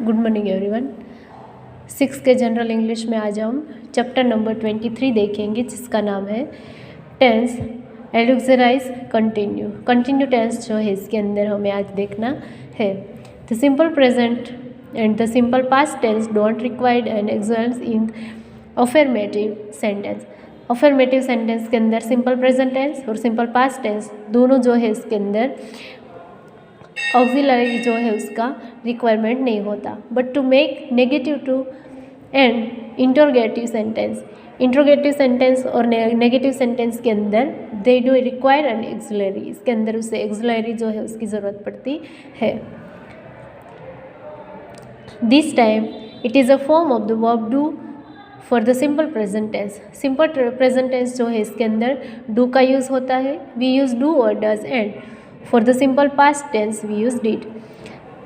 Good morning everyone. 6 के general English में आज हम चैप्टर नंबर 23 देखेंगे, जिसका नाम है tense auxiliaries continue. Continue tense जो है इसके अंदर हमें आज देखना है। The simple present and the simple past tense don't required an excellence in affirmative sentence. Affirmative sentence के अंदर सिंपल प्रेजेंट टेंस और सिंपल पास्ट टेंस दोनों जो है इसके अंदर ऑक्सिलरी जो है उसका रिक्वायरमेंट नहीं होता। But to make negative to and interrogative sentence, interrogative sentence और नेगेटिव सेंटेंस के अंदर they do require an auxiliary, इसके अंदर उसे एक्सिलरी जो है उसकी ज़रूरत पड़ती है। This time it is a form of the verb do for the simple present tense. Simple present tense जो है इसके अंदर डू का यूज़ होता है। वी यूज़ डू और does, and for the simple past tense we use did.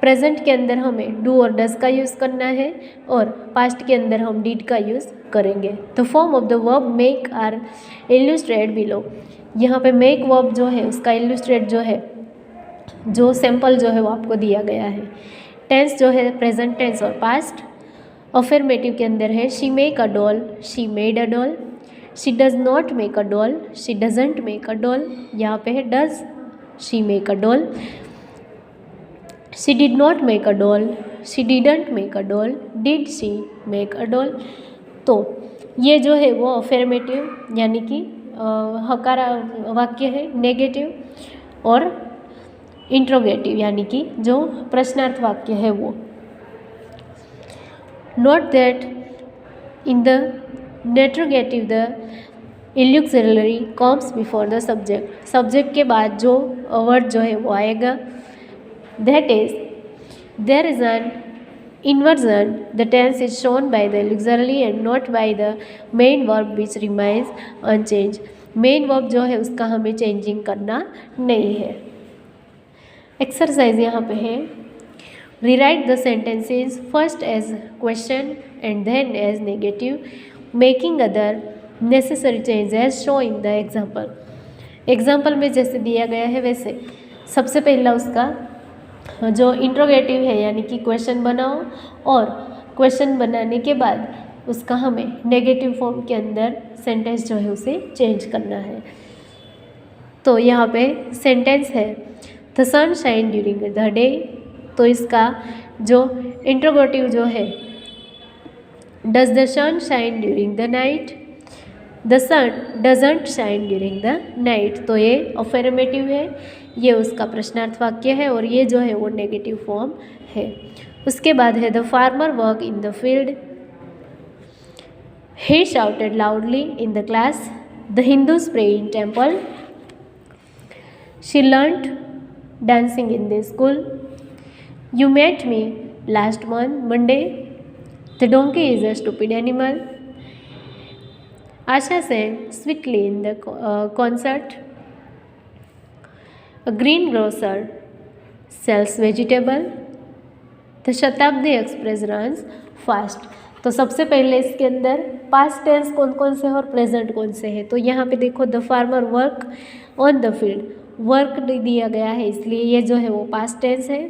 Present के अंदर हमें डू और डज का यूज़ करना है और पास्ट के अंदर हम डिड का यूज़ करेंगे। The form of the verb make our illustrate below. यहाँ पे मेक वर्ब जो है उसका इल्यूस्ट्रेट जो है, जो सैम्पल जो है वो आपको दिया गया है। टेंस जो है प्रेजेंट टेंस और पास्ट। अफर्मेटिव के अंदर है she make a doll, she made a doll. She does not make a doll, she doesn't make a doll. यहाँ पे है does she make a doll. She did not make a doll, she didn't make a doll, did she make a doll. तो ये जो है वो affirmative यानी कि हकारा वाक्य है। नेगेटिव और इंट्रोगेटिव यानी कि जो प्रश्नार्थ वाक्य है वो। Note that in the interrogative the auxiliary comes before the subject. Subject के बाद जो वर्ड जो है वो आएगा। That is there is an inversion, the tense is shown by the auxiliary and not by the main verb which remains unchanged. Main verb जो है उसका हमें चेंजिंग करना नहीं है। एक्सरसाइज यहाँ पे है, rewrite the sentences first as question and then as negative, making other necessary changes as shown in the example. Example में जैसे दिया गया है वैसे सबसे पहला उसका जो इंट्रोगेटिव है यानी कि क्वेश्चन बनाओ और क्वेश्चन बनाने के बाद उसका हमें नेगेटिव फॉर्म के अंदर सेंटेंस जो है उसे चेंज करना है। तो यहाँ पे सेंटेंस है the sun shine during the day. तो इसका जो इंट्रोगेटिव जो है does the sun shine during the night, the sun doesn't shine during the night. तो ये अफर्मेटिव है, ये उसका प्रश्नार्थ वाक्य है और ये जो है वो नेगेटिव फॉर्म है। उसके बाद है the farmer work in the field, he shouted loudly in the class, the Hindus pray in temple, she learned dancing in the school, you met me last Monday, the donkey is a stupid animal, Asha sang sweetly in the concert, a greengrocer sells vegetable, the Shatabdi Express runs fast। तो सबसे पहले इसके अंदर past tense कौन कौन से है और प्रेजेंट कौन से है। तो यहाँ पे देखो the farmer work on the field, work दिया गया है इसलिए ये जो है वो पास्ट टेंस है।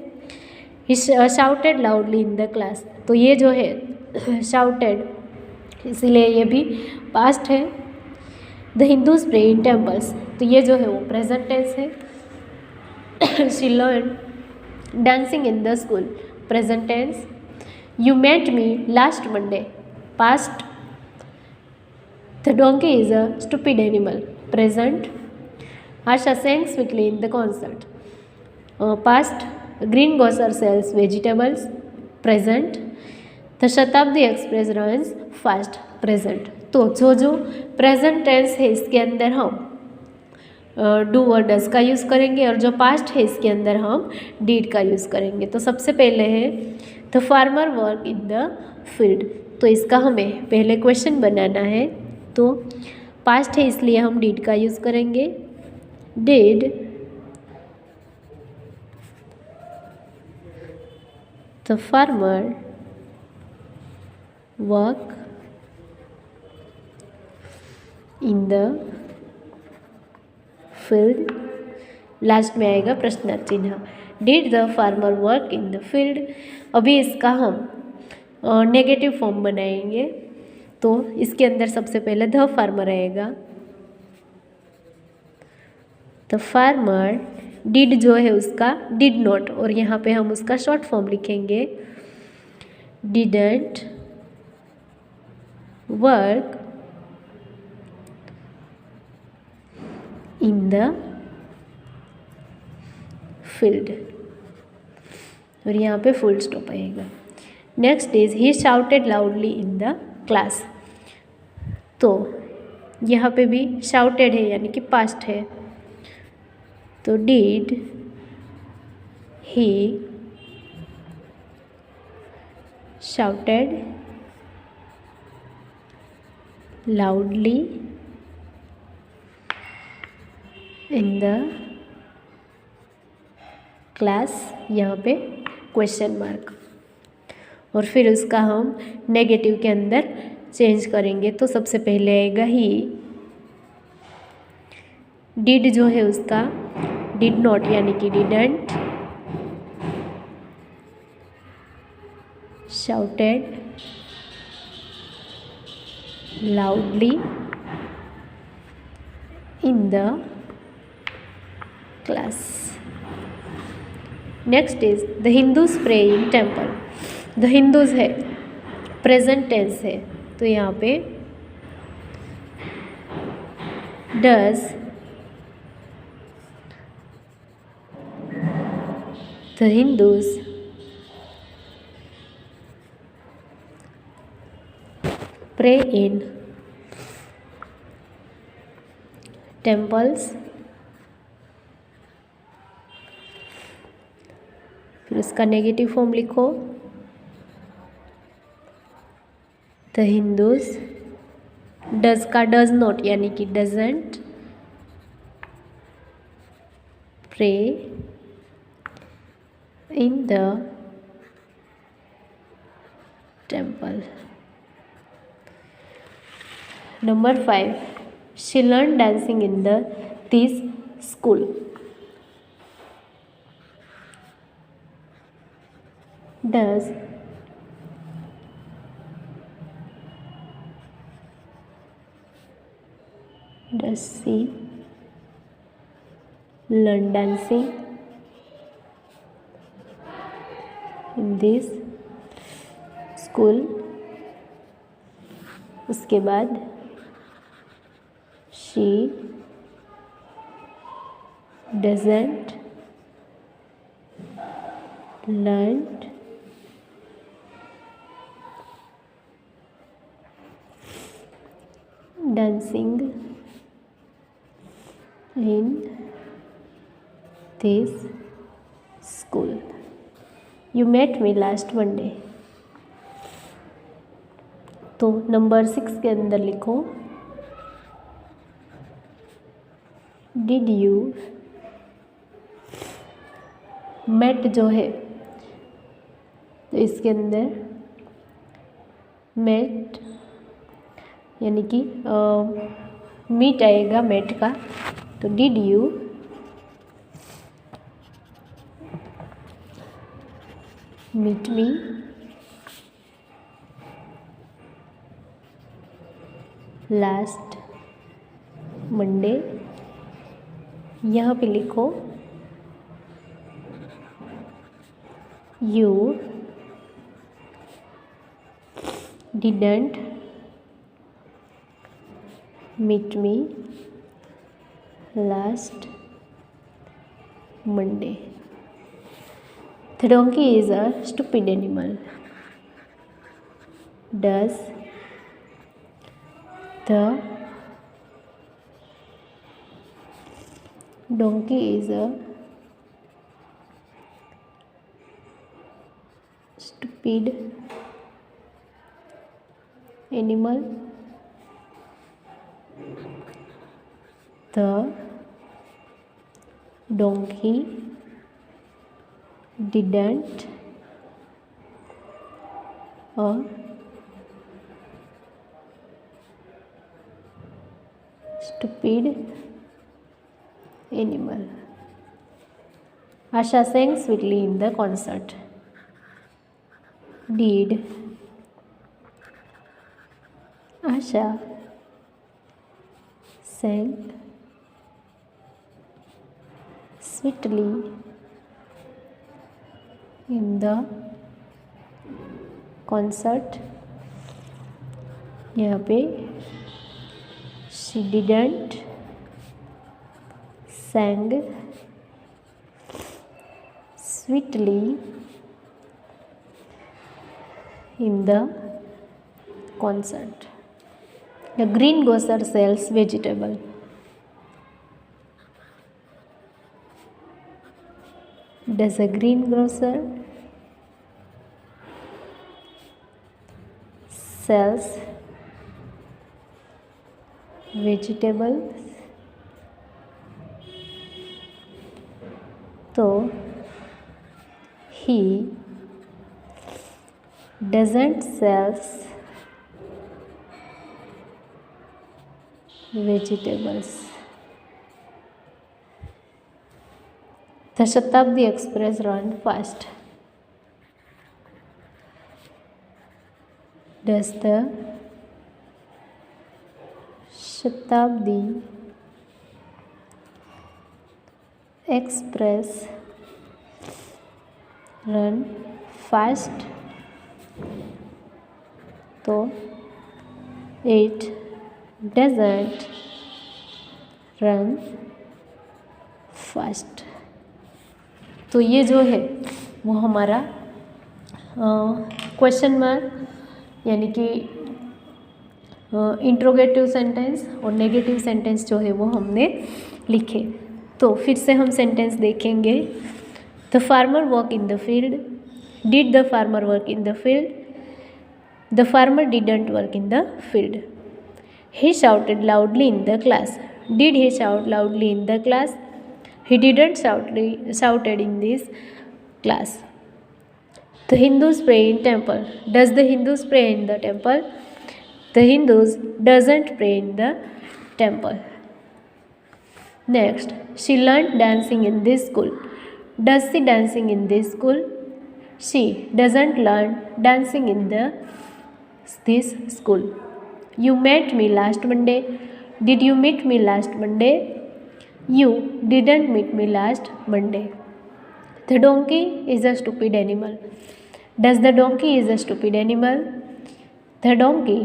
He shouted loudly in the class, तो ये जो है शाउटेड इसीलिए ये भी पास्ट है। The Hindus pray in temples, तो ये जो है वो प्रेजेंट टेंस है। She learn dancing in the school, present tense. You met me last Monday, past. The donkey is a stupid animal, present. Asha sang sweetly in the concert, past। Green grocer sells vegetables, present. The Shatabdi express runs fast, present. तो जो present tense है इसके अंदर हम do और does का use करेंगे और जो पास्ट है इसके अंदर हम डीड का यूज़ करेंगे। तो सबसे पहले है the farmer work in the field, तो इसका हमें पहले क्वेश्चन बनाना है। तो पास्ट है इसलिए हम डीड का यूज़ करेंगे। Did the farmer work in the field, last में आएगा प्रश्नार्थ चिन्ह। Did the farmer work in the field. अभी इसका हम नेगेटिव फॉर्म बनाएंगे, तो इसके अंदर सबसे पहले द फार्मर रहेगा। द फार्मर, डिड जो है उसका डिड नॉट, और यहाँ पे हम उसका शॉर्ट फॉर्म लिखेंगे didn't work in the field, और यहाँ पे फुल स्टॉप आएगा। Next is he shouted loudly in the class. तो यहाँ पे भी शाउटेड है यानी कि पास्ट है, तो did he shouted loudly in the class, यहाँ पे क्वेश्चन मार्क, और फिर उसका हम नेगेटिव के अंदर चेंज करेंगे। तो सबसे पहले आएगा ही, डिड जो है उसका डिड नॉट यानी कि didn't, shouted loudly in the class. Next is the Hindus pray in temple. The Hindus है, प्रेजेंट टेंस है, तो यहाँ पे does the Hindus pray in temples. फिर उसका नेगेटिव फॉर्म लिखो, द हिंदूज, डज का डज नॉट यानी कि doesn't pray in the temple. Number 5, she learned dancing in this school. Does she learn dancing in this school? उसके बाद she doesn't learn dancing in this school. You met me last Monday. तो number 6 के अंदर लिखो, did you met जो है, तो इसके अंदर मेट यानी कि मीट आएगा मेट का, तो did you meet me last Monday. यहाँ पे लिखो you didn't meet me last Monday. The donkey is a stupid animal. Does the donkey is a stupid animal? The donkey didn't a stupid animal. Asha sang sweetly in the concert. Did Asha sang sweetly in the concert? यहाँ पे she didn't sang sweetly in the concert. The greengrocer sells vegetable. Does a greengrocer sells vegetables? तो he doesn't sells vegetables. The Shatabdi Express run fast. Does the Shatabdi Express run fast? तो it doesn't run fast. तो ये जो है वो हमारा question mark यानी कि इंट्रोगेटिव सेंटेंस और नेगेटिव सेंटेंस जो है वो हमने लिखे। तो फिर से हम सेंटेंस देखेंगे। The farmer work in the field. Did the farmer work in the field? The farmer didn't work in the field. He shouted loudly in the class. Did he shout loudly in the class? He didn't shouted in this class. The Hindus pray in temple. Does the Hindus pray in the temple? The Hindus doesn't pray in the temple. Next, she learned dancing in this school. Does she dancing in this school? She doesn't learn dancing in this school. You met me last Monday. Did you meet me last Monday? You didn't meet me last Monday. The donkey is a stupid animal. Does the donkey is a stupid animal? The donkey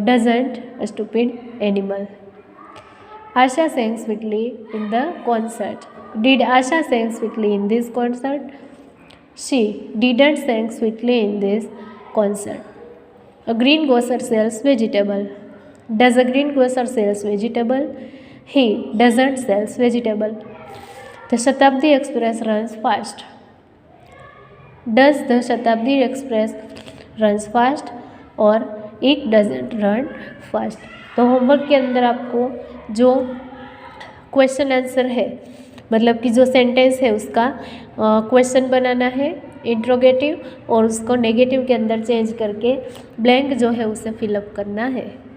doesn't a stupid animal. Asha sang sweetly in the concert. Did Asha sang sweetly in this concert? She didn't sing sweetly in this concert. A greengrocer sells vegetable. Does a greengrocer sells vegetable? He doesn't sells vegetable. The Shatabdi Express runs fast. Does the Shatabdi Express runs fast or it doesn't run fast? तो homework के अंदर आपको जो question answer है मतलब कि जो sentence है उसका क्वेश्चन बनाना है इंट्रोगेटिव और उसको नेगेटिव के अंदर चेंज करके ब्लैंक जो है उसे फिलअप करना है।